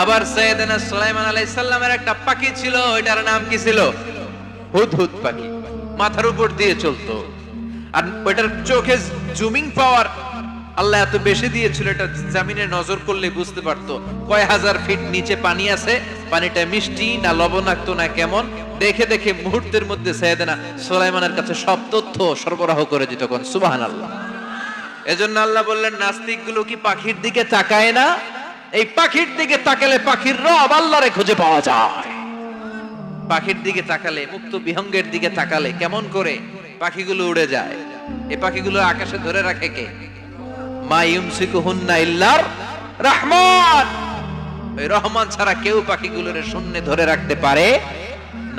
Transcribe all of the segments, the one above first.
আবার সাইয়েদনা সুলাইমান আলাইহিস সালামের একটা পাখি ছিল, ওইটার নাম কি ছিল? হুদহুদ পাখি। মাথার উপর দিয়ে চলতো, আর ওইটার চোখে জুমিং পাওয়ার আল্লাহ এত বেশি দিয়েছিল, এটা জমিনে নজর করলে বুঝতে পারতো কয় হাজার ফিট নিচে পানি আছে, পানিটা মিষ্টি না লবণাক্ত না কেমন, দেখে দেখে মুহূর্তের মধ্যে সাইয়েদনা সুলাইমানের কাছে সব তথ্য সরবরাহ করে দিত। কোন সুবহানাল্লাহ। এজন্য আল্লাহ বললেন, নাস্তিকগুলো কি পাখির দিকে তাকায় না? এই পাখির দিকে তাকালে পাখির রব আল্লাহরে খুঁজে পাওয়া যায়। পাখির দিকে তাকালে, মুক্ত বিহঙ্গের দিকে তাকালে কেমন করে পাখিগুলো উড়ে যায়। এই পাখিগুলো আকাশে ধরে রাখে কে? মা ইউমসিকুহুন্না ইল্লার রহমান। ওই রহমান ছাড়া কেউ পাখিগুলোরে শূন্যে ধরে রাখতে পারে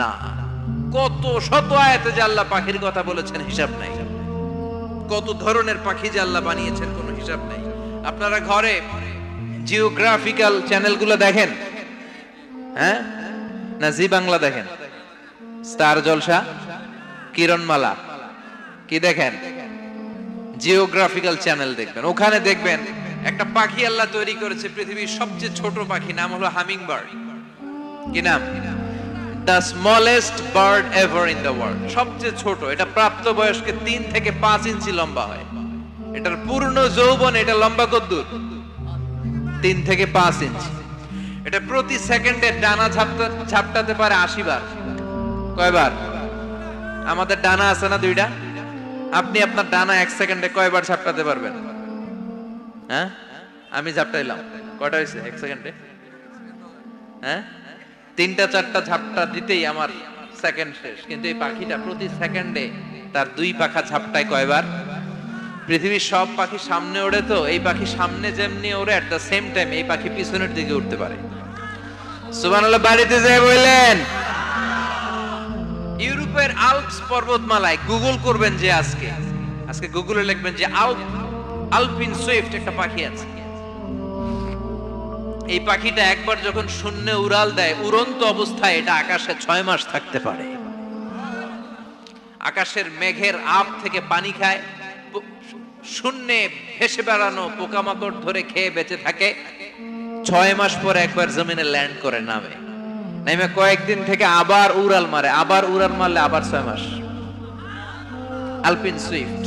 না। কত শত আয়াতে যে আল্লাহ পাখির কথা বলেছেন হিসাব নাই। কত ধরনের পাখি যে আল্লাহ বানিয়েছেন কোনো হিসাব নাই। আপনারা ঘরে জিওগ্রাফিক্যাল চ্যানেলগুলো দেখেন? হ্যাঁ, না জি বাংলা দেখেন? স্টার জলসা, কিরণমালা, কি দেখেন? জিওগ্রাফিক্যাল চ্যানেল দেখবেন। ওখানে দেখবেন একটা পাখি আল্লাহ তৈরি করেছে, পৃথিবীর সবচেয়ে ছোট পাখি, নাম হলো হামিং বার্ড। কি নাম? The smallest bird ever in the world. সবচেয়ে ছোট। এটা প্রাপ্তবয়স্কে 3 থেকে 5 ইঞ্চি লম্বা হয়। এটার পূর্ণ যৌবন, এটা লম্বা কতদূর? 3 থেকে 5 ইঞ্চি। এটা প্রতি সেকেন্ডে ডানা ঝাপটাতে পারে 80 বার। কয়বার? আমাদের ডানা আছে না 2টা? আপনি আপনার ডানা 1 সেকেন্ডে কয়বার ঝাপটাতে পারবেন? হ্যাঁ, আমি ঝাপটাইলাম, কয়টা হয়েছে 1 সেকেন্ডে? হ্যাঁ, 3টা 4টা ঝাপটা দিতেই আমার সেকেন্ড শেষ। কিন্তু এই পাখিটা প্রতি সেকেন্ডে তার 2 পাখা ঝাপটায় কয়বার? পৃথিবীর সব পাখি সামনে ওড়ে, তো এই পাখি সামনে যেমনি ওড়ে, এট দ্য সেম টাইম এই পাখি পিছনের দিকে উঠতে পারে। সুবহানাল্লাহ। বাড়িতে যেয়ে বললেন, ইউরোপের আল্পস পর্বতমালায় গুগল করবেন যে আজকে গুগলে লিখবেন যে আলপিন সুইফট একটা পাখি আছে। এই পাখিটা একবার যখন শূন্যে উড়াল দেয়, উড়ন্ত অবস্থায় এটা আকাশে 6 মাস থাকতে পারে। আকাশের মেঘের আপ থেকে পানি খায়, শূন্যে ভেসে বেড়ানো পোকামাকড় ধরে খেয়ে বেঁচে থাকে। 6 মাস পরে একবার জমিনে ল্যান্ড করে নামে কয়েকদিন থেকে আবার উড়াল মারে, আবার উড়াল মারলে আবার 6 মাস। আলপিন সুইফট।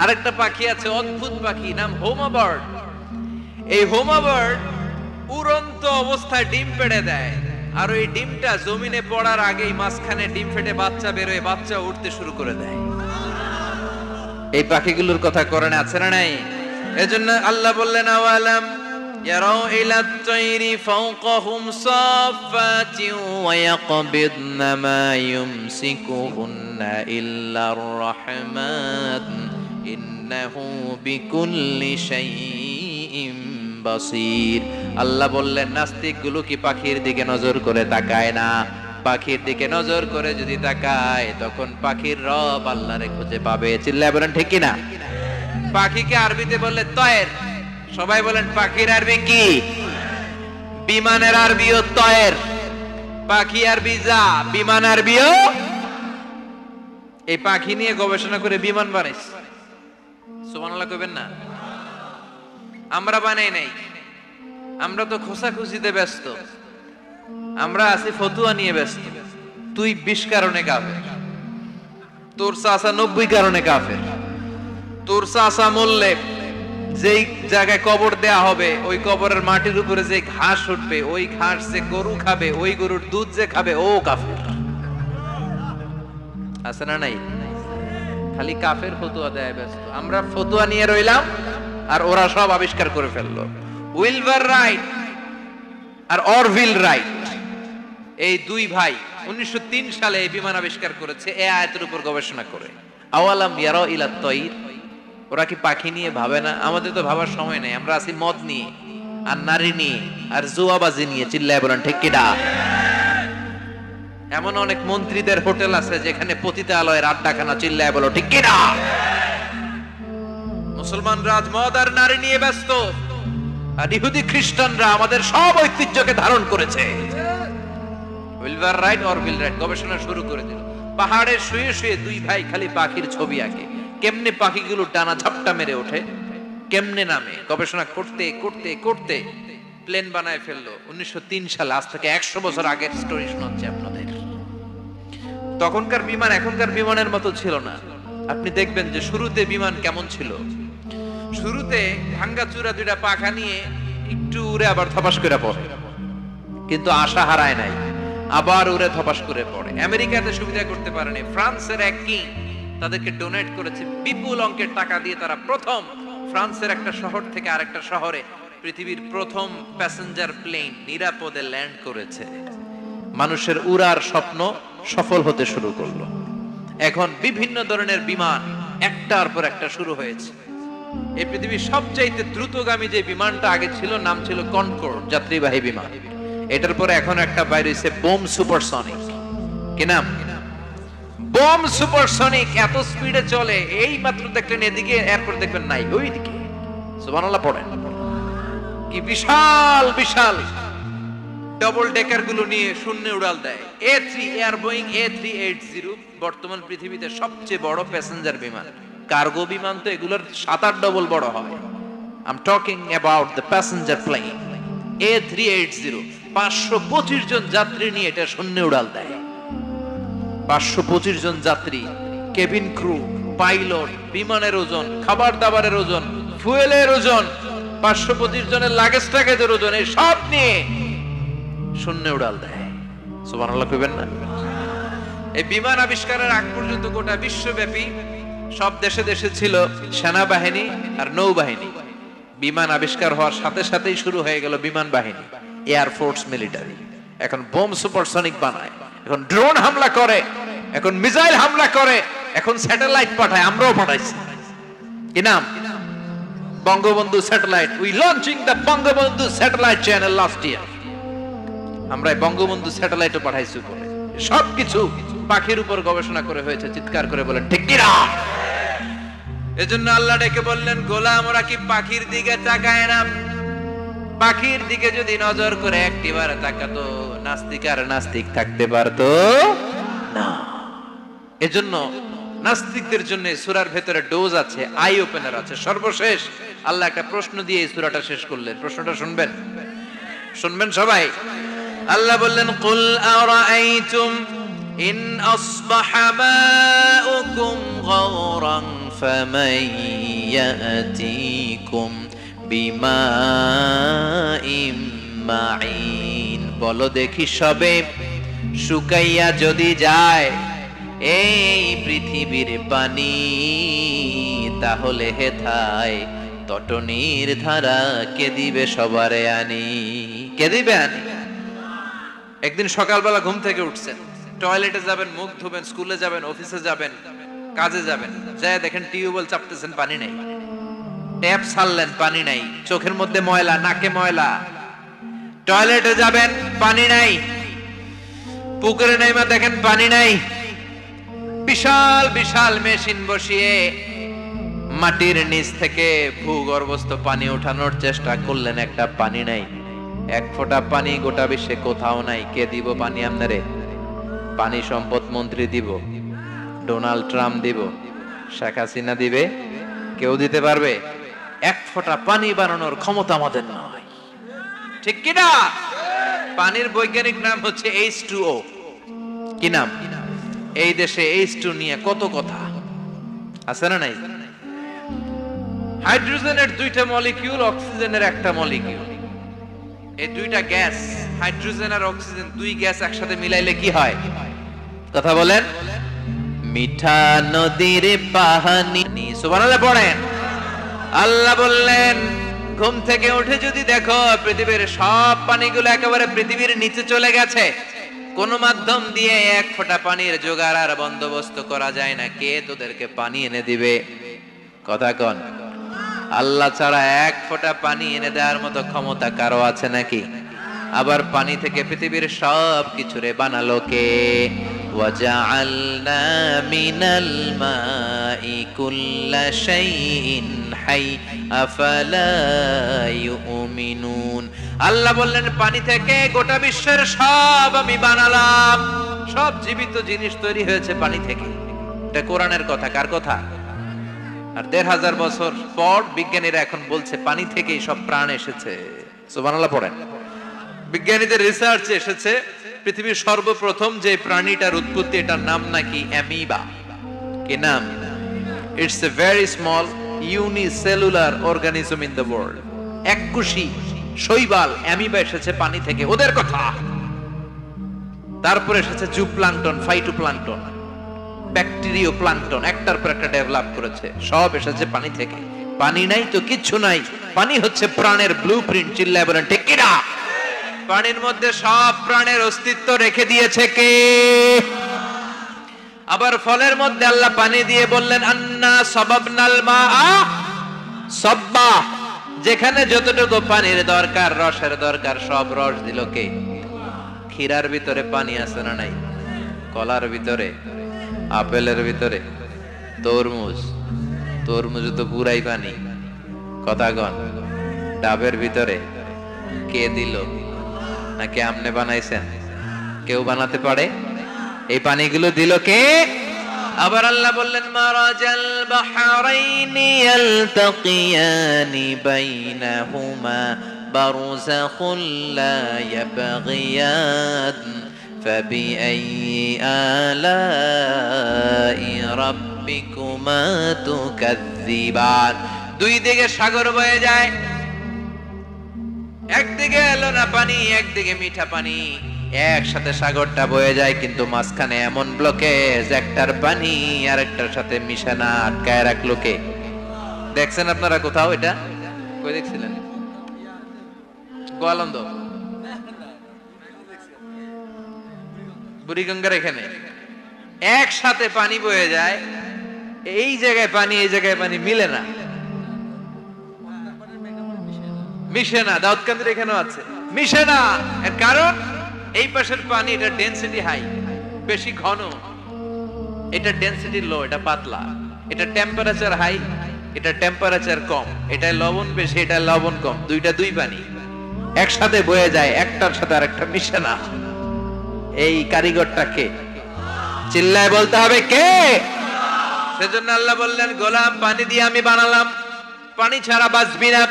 আরেকটা পাখি আছে, অদ্ভুত পাখি, নাম হোমা বার্ড। এই হোমা বার্ড উড়ন্ত অবস্থায় ডিম পেড়ে দেয়, আর ওই ডিমটা জমিনে পড়ার আগেই মাঝখানে ডিম ফেটে বাচ্চা বেরোয়, বাচ্চা উঠতে শুরু করে দেয়। এই পাখিগুলোর কথা কোরআনে আছে না নাই? এজন্য আল্লাহ বললেন, আওয়ালাম ইয়ারাউ ইলাত তাইরি ফাওকাহুম সাফাতিন ওয়া ইয়াকবিদনা মা ইউমসিকুহুন্না ইল্লার রাহমান ইন্নাহু বিকুল্লি শাইইন বাসীর। আল্লাহ বললেন, নাস্তিকগুলো কি পাখির দিকে নজর করে তাকায় না? পাখির দিকে নজর করে যদি তাকায়, তখন পাখির রব আল্লাহরে খুঁজে পাবে। চিল্লায় বলেন ঠিক কিনা? পাখিকে আরবিতে বললে তয়ের। সবাই বলেন, পাখির আরবি কি? বিমানের আরবিও তয়ের। পাখি আরবি যা, বিমান আরবিও। এই পাখি নিয়ে গবেষণা করে বিমান বানাইছে। সুবহানাল্লাহ কইবেন না? আমরা বানাই নাই, আমরা তো খোঁচাখুচিতে ব্যস্ত, আমরা আছি ফতুয়া নিয়ে ব্যস্ত। তুই 20 কারণে কাফের, তোর চাচা 90 কারণে কাফের। তোর চাচা মরলে যেই জায়গায় কবর দেয়া হবে, ওই কবরের মাটির উপরে যে ঘাস উঠবে, ওই ঘাস যে গরু খাবে, ওই গরুর দুধ যে খাবে, ও কাফের। আছে না নাই? খালি কাফের ফতুয়া দেয় ব্যস্ত। আমরা ফতুয়া নিয়ে রইলাম, আর ওরা সব আবিষ্কার করে ফেললো। উইলবার রাইট আর অরভিল রাইট, এই 2 ভাই 1903 সালে এই বিমান আবিষ্কার করেছে, এই আয়াতের উপর গবেষণা করে। আওয়ালাম ইয়ারাউ ইলাত তাইর, ওরা কি পাখি নিয়ে ভাবে না? আমাদের তো ভাবার সময় নেই, আমরা আছি মদ নিয়ে আর নারী নিয়ে আর জুয়াবাজি নিয়ে। চিল্লায় বলেন ঠিক কিনা? এমন অনেক মন্ত্রীদের হোটেল আছে যেখানে পতিতালয়ের আড্ডাখানা। চিল্লায় বলো ঠিক কিনা? মুসলমানরা আজ মদ আর নারী নিয়ে ব্যস্ত, আর ইহুদি খ্রিস্টানরা আমাদের সব ঐতিহ্যকে ধারণ করেছে। উইলবার রাইট অরভিল রাইট গবেষণা শুরু করে দিল। পাহাড়ে শুয়ে শুয়ে 2 ভাই খালি পাখির ছবি আঁকে, কেমনে পাখিগুলো টানা ঝাপটা মেরে ওঠে, কেমনে নামে। গবেষণা করতে করতে করতে প্লেন বানায় ফেললো 1903 সালে, আজ থেকে 100 বছর আগের স্টোরি শোনাচ্ছি আপনাদের। তখনকার বিমান এখনকার বিমানের মতো ছিল না। আপনি দেখবেন যে শুরুতে বিমান কেমন ছিল। শুরুতে ভাঙ্গা চূড়া দুইটা পাখা নিয়ে একটু উড়ে আবার ধপাস করে পড়ে, কিন্তু আশা হারায় নাই, আবার উড়ে ধপাস করে পড়ে। আমেরিকাতে সুবিধা করতে পারেনি। ফ্রান্সের এক কিং তাদেরকে ডোনেট করেছে বিপুল অঙ্কের টাকা দিয়ে। তারা প্রথম ফ্রান্সের একটা শহর থেকে আরেকটা শহরে পৃথিবীর প্রথম প্যাসেঞ্জার প্লেন নিরাপদে ল্যান্ড করেছে। মানুষের উড়ার স্বপ্ন সফল হতে শুরু করলো। এখন বিভিন্ন ধরনের বিমান একটার পর একটা শুরু হয়েছে। এই পৃথিবীর সবচাইতে দ্রুতগামী যে বিমানটা আগে ছিল নাম ছিল কনকর্ড, যাত্রীবাহী বিমান। এটার পরে এখন একটা বাইরে হইছে বোম সুপারসনিক। কি নাম? Bomb supersonic. এত স্পিডে চলে, এই মাত্র দেখলেন এদিকে, এরপর দেখবেন নাই ওইদিকে। সুবহানাল্লাহ পড়েন। কি বিশাল বিশাল ডবল ডেকার গুলো নিয়ে শূন্যে উড়াল দেয়। A3 এয়ার বোয়িং A380 বর্তমান পৃথিবীতে সবচেয়ে বড় প্যাসেঞ্জার বিমান। কার্গো বিমান তো এগুলোর 7-8 ডবল বড় হয়। I am talking about the passenger plane A380। 525 জন যাত্রী নিয়ে এটা শূন্যে উড়াল দেয়। 525 জন যাত্রী, কেবিন ক্রু, পাইলট, বিমানের ওজন, খাবার দাবারের ওজন, ফুয়েলের ওজন, 525 জনের লাগেজ টাগেজের ওজন, এই সব নিয়ে শূন্যে উড়াল দেয়। সুবহানাল্লাহ কইবেন না? এই বিমান আবিষ্কারের আগ পর্যন্ত গোটা বিশ্বব্যাপী সব দেশে দেশে ছিল সেনাবাহিনী আর নৌবাহিনী। বিমান আবিষ্কার হওয়ার সাথে সাথেই শুরু হয়ে গেল বিমান বাহিনী, এয়ার ফোর্স, মিলিটারি। এখন বোম সুপারসনিক বানায়, এখন ড্রোন হামলা করে, এখন মিসাইল হামলা করে, এখন স্যাটেলাইট পাঠায়। আমরাও পাঠাইছি। কি নাম? Bangabandhu satellite. We launching the Bangabandhu satellite channel last year. আমরা বঙ্গবন্ধু স্যাটেলাইটও পাঠাইছি উপরে। সবকিছু পাখির উপর গবেষণা করে হয়েছে। চিৎকার করে বলেন ঠিক কি না? এজন্য আল্লাহ ডেকে বললেন, গোলাম ওরা কি পাখির দিকে তাকায় না? পাখির দিকে যদি নজর করে একটিবার তাকাতো, নাস্তিক আর নাস্তিক থাকতে পারতো না। এজন্য নাস্তিকদের জন্য সূরার ভেতরে ডোজ আছে, আই ওপেনার আছে। সর্বশেষ আল্লাহ একটা প্রশ্ন দিয়ে এই সূরাটা শেষ করলেন। প্রশ্নটা শুনবেন? শুনবেন সবাই? আল্লাহ বললেন, কুল আরাআইতুম ইন আসবাহা মাউকুম গাওরান ফামান ইয়াতিকুম বিমাইম মাইন। বলো দেখি সবে, শুকাইয়া যদি যায় এই পৃথিবীর পানি, তাহলে হেথায় তটনির ধারা কে দিবে সবারে আনি? কে দিবে আনি? একদিন সকালবেলা ঘুম থেকে উঠছেন, টয়লেটে যাবেন, মুখ ধুবেন, স্কুলে যাবেন, অফিসে যাবেন, কাজে যাবেন, যায় দেখেন টিউবওয়েল চাপতেছেন, পানি নেই। ট্যাপ ছাড়লেন, পানি নাই। চোখের মধ্যে ময়লা, নাকে ময়লা। টয়লেটে যাবেন, পানি নাই। পুকুরে নাইমা দেখেন পানি নাই। বিশাল বিশাল মেশিন বসিয়ে মাটির নিচ থেকে ভূগর্ভস্থ পানি ওঠানোর চেষ্টা করলেন, একটা পানি নাই। এক ফোঁটা পানি গোটা বিশ্বে কোথাও নাই। কে দিব পানি আপনারে? পানি সম্পদ মন্ত্রী দিব, ডোনাল্ড ট্রাম্প দিব, শেখ হাসিনা দিবে? কেউ দিতে পারবে? এক ফোঁটা পানি বানানোর ক্ষমতা আমাদের নয়। ঠিক কি না? পানির বৈজ্ঞানিক নাম হচ্ছে H2O। কি নাম? এই দেশে H2 নিয়ে কত কথা আছে না নাই? হাইড্রোজেনের 2টা মলিকিউল, অক্সিজেনের একটা মলিকিউল। এই 2টা গ্যাস, হাইড্রোজেন আর অক্সিজেন, 2 গ্যাস একসাথে মিলাইলে কি হয়? কথা বলেন। মিঠা নদীর পানি। সুবহানাল্লাহ পড়েন। আল্লাহ বললেন, ঘুম থেকে উঠে যদি দেখো পৃথিবীর সব পানিগুলো একেবারে পৃথিবীর নিচে চলে গেছে, কোন মাধ্যম দিয়ে এক ফোঁটা পানির জোগাড় আর বন্দোবস্ত করা যায় না, কে তোদেরকে পানি এনে দিবে? কথা কন। আল্লাহ ছাড়া এক ফোঁটা পানি এনে দেওয়ার মতো ক্ষমতা কারো আছে নাকি? আবার পানি থেকে পৃথিবীর সব কিছুরে বানালো কে? ওয়াজআলনা মিনাল মাই কুল্লা শাইইন হাই আফালা ইউমিনুন। আল্লাহ বললেন, পানি থেকে গোটা বিশ্বের সব আমি বানালাম। সব জীবিত জিনিস তৈরি হয়েছে পানি থেকে। এটা কোরআনের কথা। কার কথা? আর 1500 বছর পর বিজ্ঞানীরা এখন বলছে পানি থেকেই সব প্রাণ এসেছে। সুবহানাল্লাহ পড়েন। বিজ্ঞানীদের রিসার্চে এসেছে পৃথিবীর সর্বপ্রথম যে প্রাণীটার উৎপত্তি, এটার নাম নাকি অ্যামিবা। কি নাম? It's a very small unicellular organism in the world. এককোষী শৈবাল অ্যামিবা এসেছে পানি থেকে, ওদের কথা। তারপরে এসেছে জুপ্লাঙ্কটন, ফাইটোপ্লাঙ্কটন, ব্যাকটেরিয়া প্লাঙ্কটন, একটার পর একটা ডেভেলপ করেছে, সব এসেছে পানি থেকে। পানি নাই তো কিচ্ছু নাই, পানি হচ্ছে প্রাণের ব্লুপ্রিন্ট। চিল্লায় বলেন ঠিক কিনা? পানির মধ্যে সব প্রাণের অস্তিত্ব রেখে দিয়েছে কে? আবার ফলের মধ্যে আল্লাহ পানি দিয়ে বললেন আন্না সাবাবনাল মাআ সাব্বা, যেখানে যতটুকু পানির দরকার, রসের দরকার, সব রস দিল কে? ক্ষীরার ভিতরে পানি আছে না নাই? কলার ভিতরে, আপেলের ভিতরে, তরমুজ, তরমুজ তো পুরাই পানি। কথাগণ, ডাবের ভিতরে কে দিল? নাকি আমনে বানাইছেন? কেউ বানাতে পারে? এই পানিগুলো দিল কে? আবার আল্লাহ বললেন মারাজাল বাহরাইনি ইয়ালতাকিয়ানি বাইনাহুমা বারযাখুল লা ইয়াবগিয়ান ফাবিআইয়ি আলাই রাব্বিকুমা তুকাযযিবান। দুই দিকে সাগর বয়ে যায়, একদিকে এলো না পানি, একদিকে মিঠা পানি, একসাথে সাগরটা বয়ে যায়, কিন্তু মাঝখানে এমন ব্লকেজ, একটার পানি আরেকটার সাথে মিশে না, আটকায় রাখলো কে? দেখছেন আপনারা কোথাও এটা? কই দেখছিলেন? গোয়ালন্দ, বুড়িগঙ্গার এখানে একসাথে পানি বয়ে যায়, এই জায়গায় পানি, এই জায়গায় পানি মিলে না, মিশে না। দাউদকান্দির এখানেও আছে, মিশে না। এর কারণ এই পাশের পানি, এটা ডেনসিটি হাই, বেশি ঘন, এটা ডেনসিটি লো, এটা পাতলা, এটা টেম্পারেচার হাই, এটা টেম্পারেচার কম, এটা লবণ বেশি, এটা লবণ কম, দুইটা দুই পানি একসাথে বয়ে যায়, একটার সাথে আরেকটা মিশে না। এই কারিগরটা কে? চিল্লায় বলতে হবে কে? সেজন্য আল্লাহ বললেন গোলাম পানি দিয়ে আমি বানালাম, পানি ছাড়া বাঁচবি না,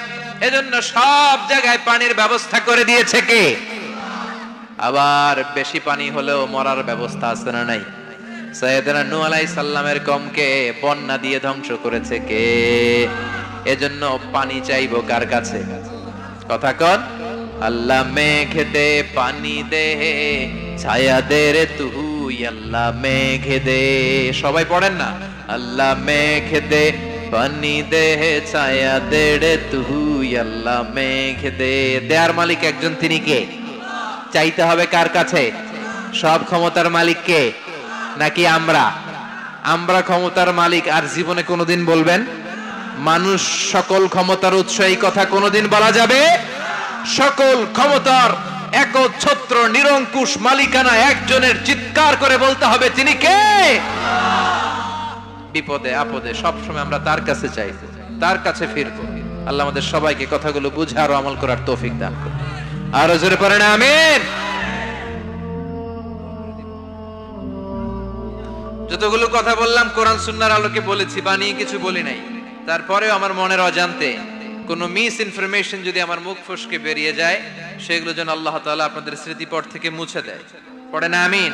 এজন্য সব জায়গায় পানির ব্যবস্থা করে দিয়েছে কে? আবার বেশি পানি হলেও মরার ব্যবস্থা আছে না নাই? সাইয়েদনা নূহ আলাইহিস সালামের কওমকে বন্যা দিয়ে ধ্বংস করেছে কে? এজন্য পানি চাইবো কার কাছে? কথা কন। আল্লাহ মেঘ দে পানি দে, ছায়া দে রে তুই, আল্লাহ মেঘ দে। সবাই পড়েন না? আল্লাহ মেঘ দে পানি দে, ছায়া দে রে তুই, আল্লাহ মেঘ দে। দেয়ার মালিক একজন, তিনি কে? চাইতে হবে কার কাছে? সব ক্ষমতার মালিক কে? নাকি আমরা? আমরা ক্ষমতার মালিক আর জীবনে কোনোদিন বলবেন মানুষ সকল ক্ষমতার উৎস, এই কথা কোনোদিন বলা যাবে? সকল ক্ষমতার একচ্ছত্র নিরঙ্কুশ মালিকানা একজনের, চিৎকার করে বলতে হবে তিনি কে? বিপদে আপদে সবসময় আমরা তার কাছে চাইবো, তার কাছে ফিরবো। আল্লাহ আমাদের সবাইকে কথাগুলো বুঝে আরো আমল করার তৌফিক দান করুন। আরো জোরে পড়েন আমিন। যতগুলো কথা বললাম কোরআন সুন্নাহর আলোকে বলেছি, বানিয়ে কিছু বলি নাই। তারপরেও আমার মনের অজান্তে কোনো মিস ইনফরমেশন যদি আমার মুখ ফসকে বেরিয়ে যায়, সেগুলো যেন আল্লাহ তাআলা আপনাদের স্মৃতিপট থেকে মুছে দেয়। পড়েন আমিন।